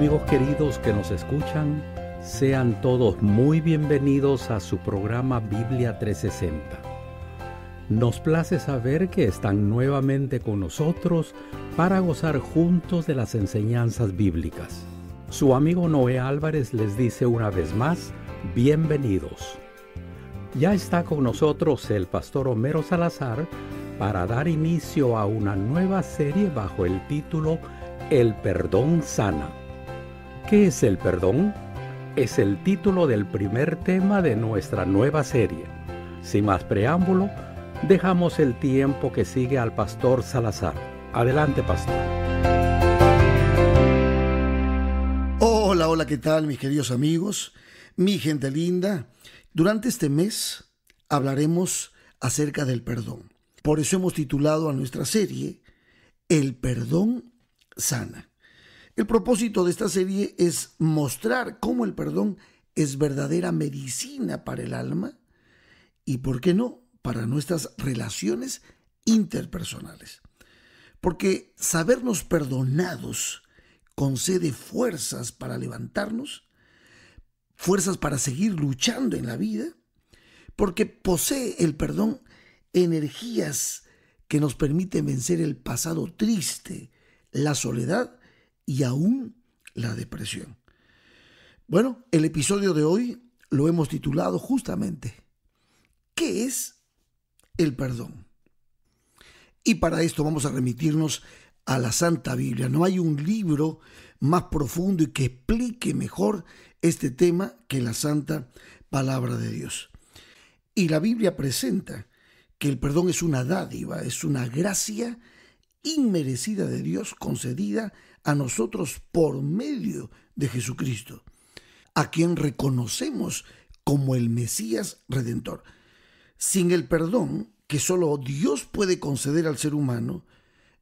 amigos queridos que nos escuchan, sean todos muy bienvenidos a su programa Biblia 360. Nos place saber que están nuevamente con nosotros para gozar juntos de las enseñanzas bíblicas. Su amigo Noé Álvarez les dice una vez más, bienvenidos. Ya está con nosotros el pastor Homero Salazar para dar inicio a una nueva serie bajo el título El perdón sana. ¿Qué es el perdón? Es el título del primer tema de nuestra nueva serie. Sin más preámbulo, dejamos el tiempo que sigue al pastor Salazar. Adelante, pastor. Hola, ¿qué tal, mis queridos amigos? Mi gente linda, durante este mes hablaremos acerca del perdón. Por eso hemos titulado a nuestra serie El perdón sana. El propósito de esta serie es mostrar cómo el perdón es verdadera medicina para el alma y, ¿por qué no?, para nuestras relaciones interpersonales. Porque sabernos perdonados concede fuerzas para levantarnos, fuerzas para seguir luchando en la vida, porque posee el perdón energías que nos permiten vencer el pasado triste, la soledad y aún la depresión. Bueno, el episodio de hoy lo hemos titulado justamente ¿qué es el perdón? Y para esto vamos a remitirnos a la Santa Biblia. No hay un libro más profundo y que explique mejor este tema que la Santa Palabra de Dios. Y la Biblia presenta que el perdón es una dádiva, es una gracia inmerecida de Dios concedida a nosotros por medio de Jesucristo, a quien reconocemos como el Mesías Redentor. Sin el perdón que solo Dios puede conceder al ser humano,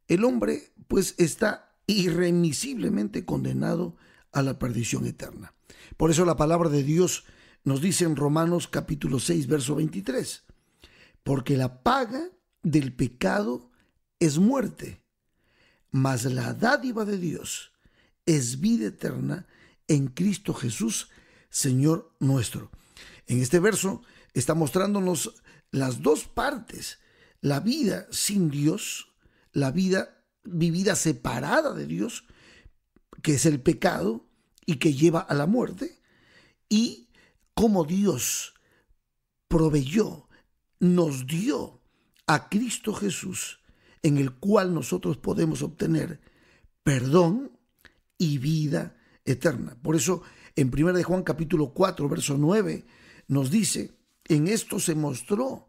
el hombre pues está irremisiblemente condenado a la perdición eterna. Por eso la palabra de Dios nos dice en Romanos capítulo 6, verso 23, porque la paga del pecado es muerte, mas la dádiva de Dios es vida eterna en Cristo Jesús, Señor nuestro. En este verso está mostrándonos las dos partes, la vida sin Dios, la vida vivida separada de Dios, que es el pecado y que lleva a la muerte, y cómo Dios proveyó, nos dio a Cristo Jesús, en el cual nosotros podemos obtener perdón y vida eterna. Por eso en 1 de Juan capítulo 4, verso 9, nos dice, en esto se mostró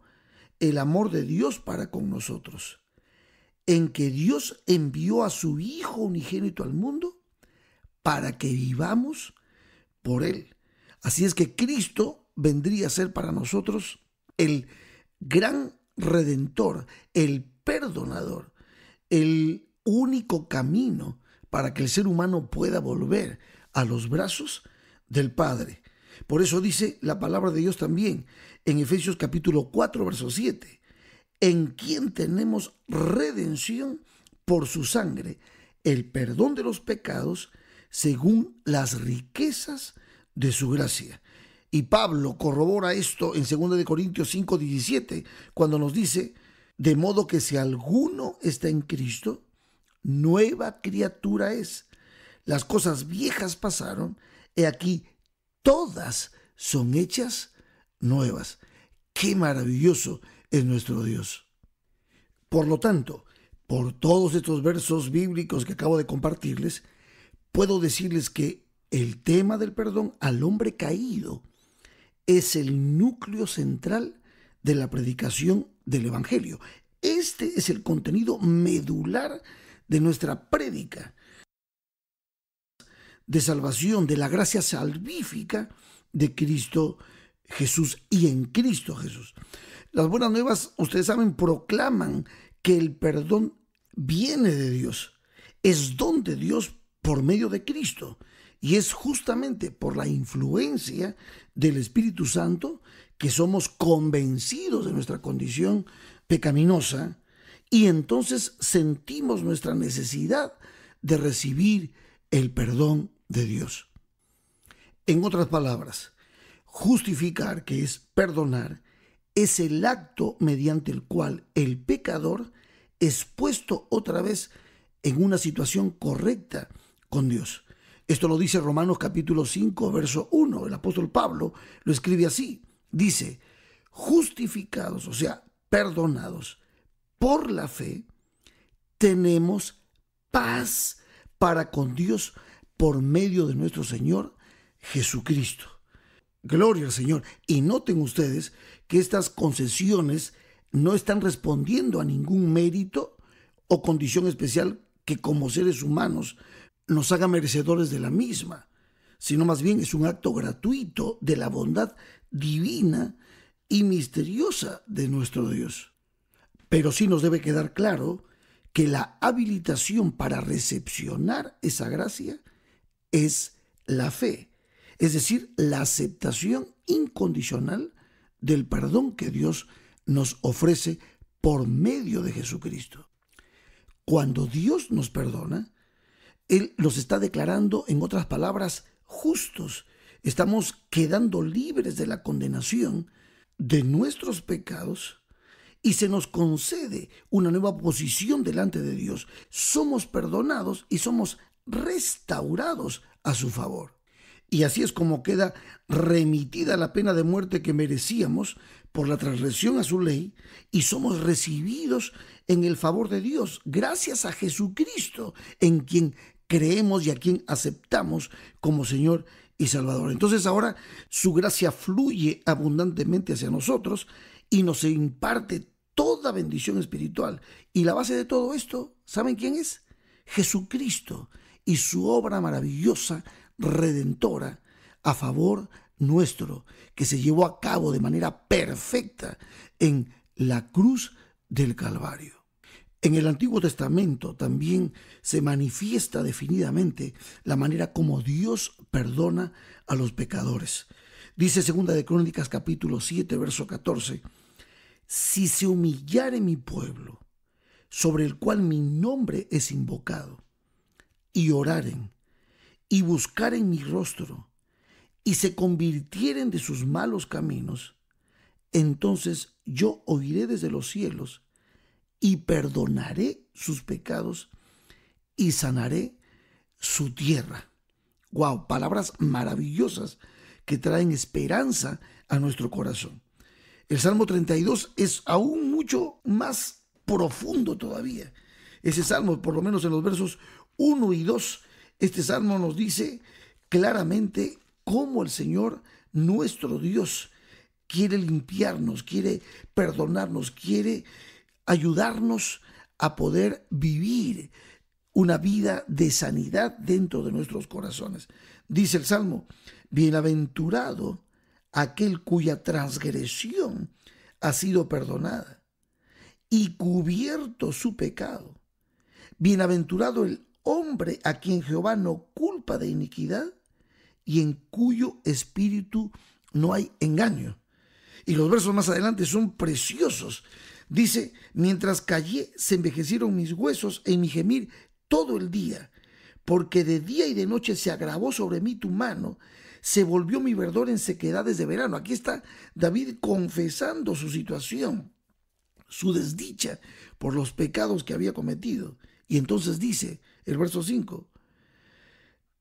el amor de Dios para con nosotros, en que Dios envió a su Hijo unigénito al mundo para que vivamos por Él. Así es que Cristo vendría a ser para nosotros el gran Redentor, el perdonador, el único camino para que el ser humano pueda volver a los brazos del Padre. Por eso dice la palabra de Dios también en Efesios capítulo 4, verso 7, en quien tenemos redención por su sangre, el perdón de los pecados según las riquezas de su gracia. Y Pablo corrobora esto en 2 de Corintios 5, 17, cuando nos dice, de modo que si alguno está en Cristo, nueva criatura es. Las cosas viejas pasaron, he aquí, todas son hechas nuevas. ¡Qué maravilloso es nuestro Dios! Por lo tanto, por todos estos versos bíblicos que acabo de compartirles, puedo decirles que el tema del perdón al hombre caído es el núcleo central de la predicación del Evangelio. Este es el contenido medular de nuestra prédica de salvación, de la gracia salvífica de Cristo Jesús y en Cristo Jesús. Las buenas nuevas, ustedes saben, proclaman que el perdón viene de Dios, es don de Dios por medio de Cristo, y es justamente por la influencia del Espíritu Santo que somos convencidos de nuestra condición pecaminosa y entonces sentimos nuestra necesidad de recibir el perdón de Dios. En otras palabras, justificar, que es perdonar, es el acto mediante el cual el pecador es puesto otra vez en una situación correcta con Dios. Esto lo dice Romanos capítulo 5, verso 1. El apóstol Pablo lo escribe así. Dice, justificados, o sea, perdonados por la fe, tenemos paz para con Dios por medio de nuestro Señor Jesucristo. Gloria al Señor. Y noten ustedes que estas concesiones no están respondiendo a ningún mérito o condición especial que como seres humanos nos haga merecedores de la misma, sino más bien es un acto gratuito de la bondad divina y misteriosa de nuestro Dios. Pero sí nos debe quedar claro que la habilitación para recepcionar esa gracia es la fe, es decir, la aceptación incondicional del perdón que Dios nos ofrece por medio de Jesucristo. Cuando Dios nos perdona, Él los está declarando, en otras palabras, justos. Estamos quedando libres de la condenación de nuestros pecados y se nos concede una nueva posición delante de Dios. Somos perdonados y somos restaurados a su favor. Y así es como queda remitida la pena de muerte que merecíamos por la transgresión a su ley y somos recibidos en el favor de Dios gracias a Jesucristo, en quien creemos y a quien aceptamos como Señor y Salvador. Entonces ahora su gracia fluye abundantemente hacia nosotros y nos imparte toda bendición espiritual. Y la base de todo esto, ¿saben quién es? Jesucristo y su obra maravillosa, redentora, a favor nuestro, que se llevó a cabo de manera perfecta en la cruz del Calvario. En el Antiguo Testamento también se manifiesta definidamente la manera como Dios perdona a los pecadores. Dice 2 de Crónicas capítulo 7, verso 14, si se humillare mi pueblo, sobre el cual mi nombre es invocado, y oraren, y buscaren mi rostro, y se convirtieren de sus malos caminos, entonces yo oiré desde los cielos, y perdonaré sus pecados, y sanaré su tierra. Wow, palabras maravillosas que traen esperanza a nuestro corazón. El Salmo 32 es aún mucho más profundo todavía. Ese salmo, por lo menos en los versos 1 y 2, este salmo nos dice claramente cómo el Señor, nuestro Dios, quiere limpiarnos, quiere perdonarnos, quiere ayudarnos a poder vivir una vida de sanidad dentro de nuestros corazones. Dice el Salmo, bienaventurado aquel cuya transgresión ha sido perdonada y cubierto su pecado. Bienaventurado el hombre a quien Jehová no culpa de iniquidad y en cuyo espíritu no hay engaño. Y los versos más adelante son preciosos. Dice, mientras callé se envejecieron mis huesos en mi gemir todo el día, porque de día y de noche se agravó sobre mí tu mano, se volvió mi verdor en sequedades de verano. Aquí está David confesando su situación, su desdicha por los pecados que había cometido. Y entonces dice el verso 5,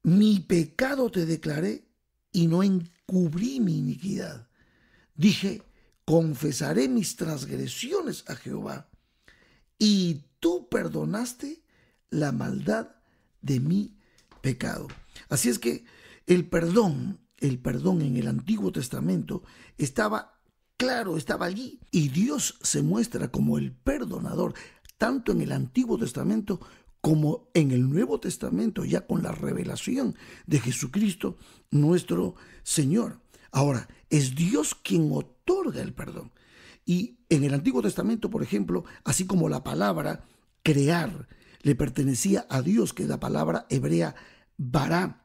mi pecado te declaré y no encubrí mi iniquidad. Dije, confesaré mis transgresiones a Jehová, y tú perdonaste la maldad de mi pecado. Así es que el perdón en el Antiguo Testamento estaba claro, estaba allí, y Dios se muestra como el perdonador, tanto en el Antiguo Testamento como en el Nuevo Testamento, ya con la revelación de Jesucristo, nuestro Señor. Ahora, es Dios quien otorga el perdón. Y en el Antiguo Testamento, por ejemplo, así como la palabra crear le pertenecía a Dios, que es la palabra hebrea bará,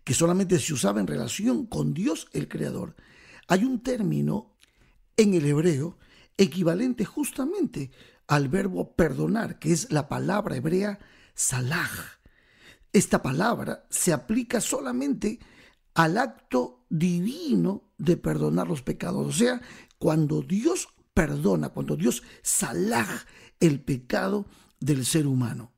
que solamente se usaba en relación con Dios el Creador, hay un término en el hebreo equivalente justamente al verbo perdonar, que es la palabra hebrea salaj. Esta palabra se aplica solamente al acto divino de perdonar los pecados. O sea, cuando Dios perdona, cuando Dios salaj el pecado del ser humano.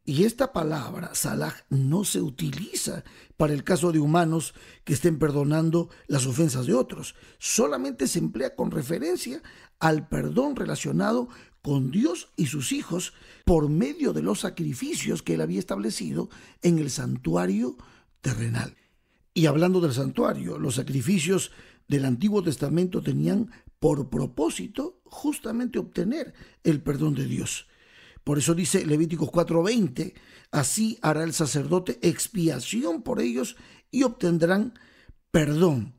Y esta palabra, salaj, no se utiliza para el caso de humanos que estén perdonando las ofensas de otros. Solamente se emplea con referencia al perdón relacionado con Dios y sus hijos por medio de los sacrificios que él había establecido en el santuario terrenal. Y hablando del santuario, los sacrificios del Antiguo Testamento tenían por propósito justamente obtener el perdón de Dios. Por eso dice Levíticos 4:20, así hará el sacerdote expiación por ellos y obtendrán perdón.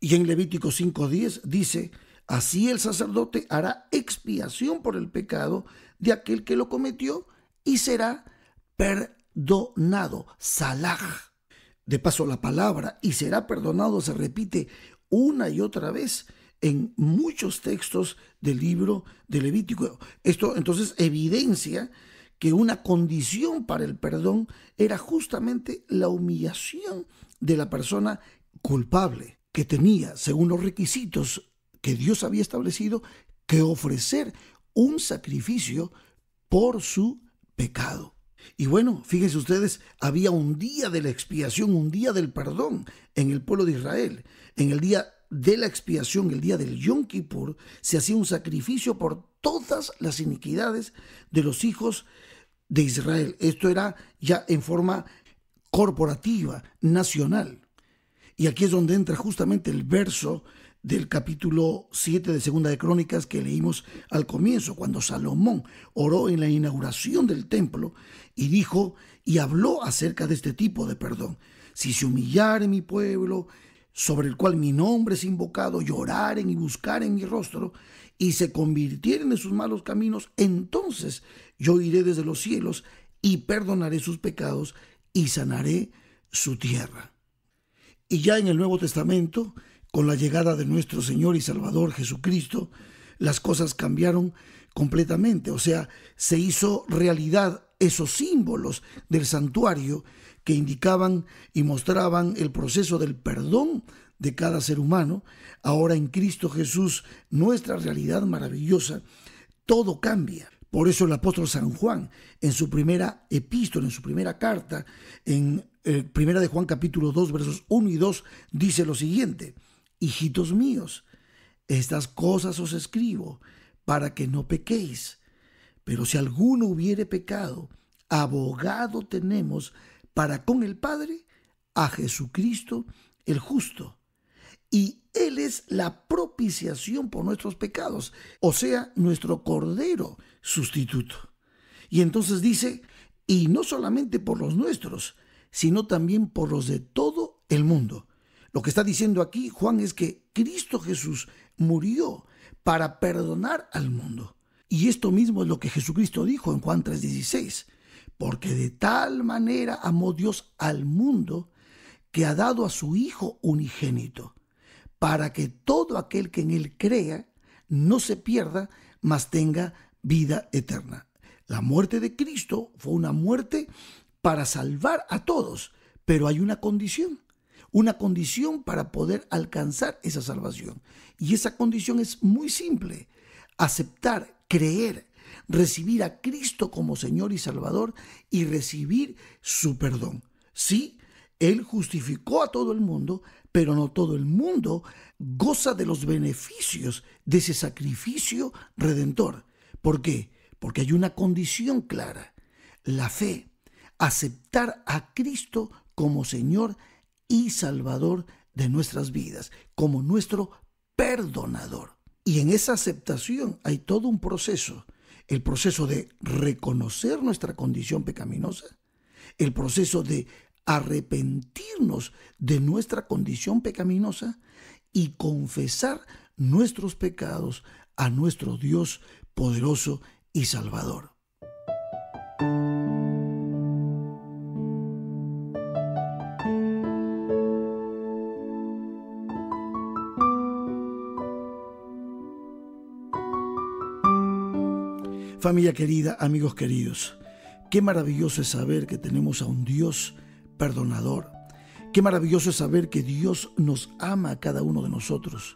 Y en Levíticos 5:10 dice, así el sacerdote hará expiación por el pecado de aquel que lo cometió y será perdonado. Salaj. De paso, la palabra y será perdonado se repite una y otra vez en muchos textos del libro de Levítico. Esto entonces evidencia que una condición para el perdón era justamente la humillación de la persona culpable, que tenía, según los requisitos que Dios había establecido, que ofrecer un sacrificio por su pecado. Y bueno, fíjense ustedes, había un día de la expiación, un día del perdón en el pueblo de Israel. En el día de la expiación, el día del Yom Kippur, se hacía un sacrificio por todas las iniquidades de los hijos de Israel. Esto era ya en forma corporativa, nacional. Y aquí es donde entra justamente el verso del capítulo 7 de Segunda de Crónicas que leímos al comienzo, cuando Salomón oró en la inauguración del templo y dijo y habló acerca de este tipo de perdón. Si se humillare mi pueblo, sobre el cual mi nombre es invocado, lloraren y buscaren mi rostro, y se convirtieren en sus malos caminos, entonces yo iré desde los cielos y perdonaré sus pecados y sanaré su tierra. Y ya en el Nuevo Testamento, con la llegada de nuestro Señor y Salvador Jesucristo, las cosas cambiaron completamente. O sea, se hizo realidad esos símbolos del santuario que indicaban y mostraban el proceso del perdón de cada ser humano. Ahora en Cristo Jesús, nuestra realidad maravillosa, todo cambia. Por eso el apóstol San Juan, en su primera epístola, en su primera carta, en primera de Juan capítulo 2, versos 1 y 2, dice lo siguiente: hijitos míos, estas cosas os escribo para que no pequéis. Pero si alguno hubiere pecado, abogado tenemos para con el Padre, a Jesucristo el justo. Y Él es la propiciación por nuestros pecados, o sea, nuestro Cordero sustituto. Y entonces dice, y no solamente por los nuestros, sino también por los de todo el mundo. Lo que está diciendo aquí Juan es que Cristo Jesús murió para perdonar al mundo. Y esto mismo es lo que Jesucristo dijo en Juan 3:16. Porque de tal manera amó Dios al mundo que ha dado a su Hijo unigénito, para que todo aquel que en él crea no se pierda, mas tenga vida eterna. La muerte de Cristo fue una muerte para salvar a todos, pero hay una condición para poder alcanzar esa salvación. Y esa condición es muy simple: aceptar, creer, recibir a Cristo como Señor y Salvador y recibir su perdón. Sí, Él justificó a todo el mundo, pero no todo el mundo goza de los beneficios de ese sacrificio redentor. ¿Por qué? Porque hay una condición clara: la fe, aceptar a Cristo como Señor y Salvador de nuestras vidas, como nuestro perdonador. Y en esa aceptación hay todo un proceso: el proceso de reconocer nuestra condición pecaminosa, el proceso de arrepentirnos de nuestra condición pecaminosa y confesar nuestros pecados a nuestro Dios poderoso y Salvador. Familia querida, amigos queridos, Qué maravilloso es saber que tenemos a un Dios perdonador. Qué maravilloso es saber que Dios nos ama a cada uno de nosotros.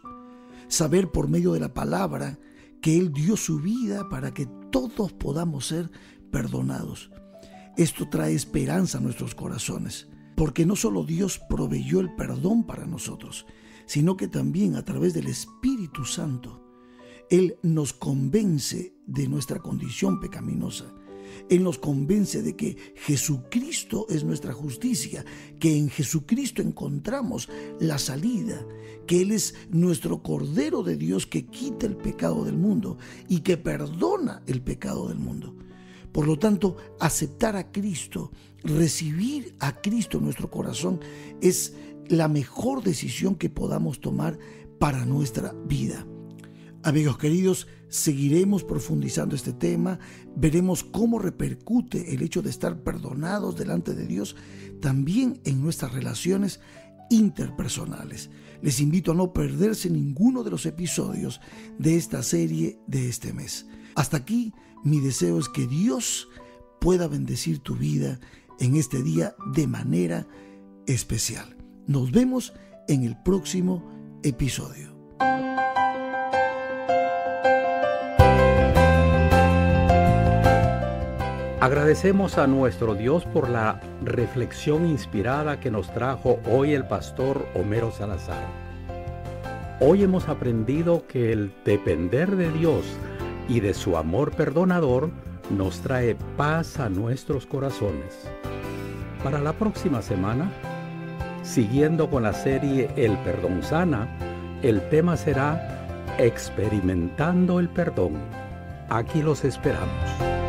Saber por medio de la palabra que Él dio su vida para que todos podamos ser perdonados. Esto trae esperanza a nuestros corazones, porque no solo Dios proveyó el perdón para nosotros, sino que también a través del Espíritu Santo, Él nos convence de nuestra condición pecaminosa. Él nos convence de que Jesucristo es nuestra justicia, que en Jesucristo encontramos la salida, que Él es nuestro Cordero de Dios que quita el pecado del mundo y que perdona el pecado del mundo. Por lo tanto, aceptar a Cristo, recibir a Cristo en nuestro corazón es la mejor decisión que podamos tomar para nuestra vida. Amigos queridos, seguiremos profundizando este tema, veremos cómo repercute el hecho de estar perdonados delante de Dios también en nuestras relaciones interpersonales. Les invito a no perderse ninguno de los episodios de esta serie de este mes. Hasta aquí, mi deseo es que Dios pueda bendecir tu vida en este día de manera especial. Nos vemos en el próximo episodio. Agradecemos a nuestro Dios por la reflexión inspirada que nos trajo hoy el pastor Homero Salazar. Hoy hemos aprendido que el depender de Dios y de su amor perdonador nos trae paz a nuestros corazones. Para la próxima semana, siguiendo con la serie El perdón sana, el tema será Experimentando el perdón. Aquí los esperamos.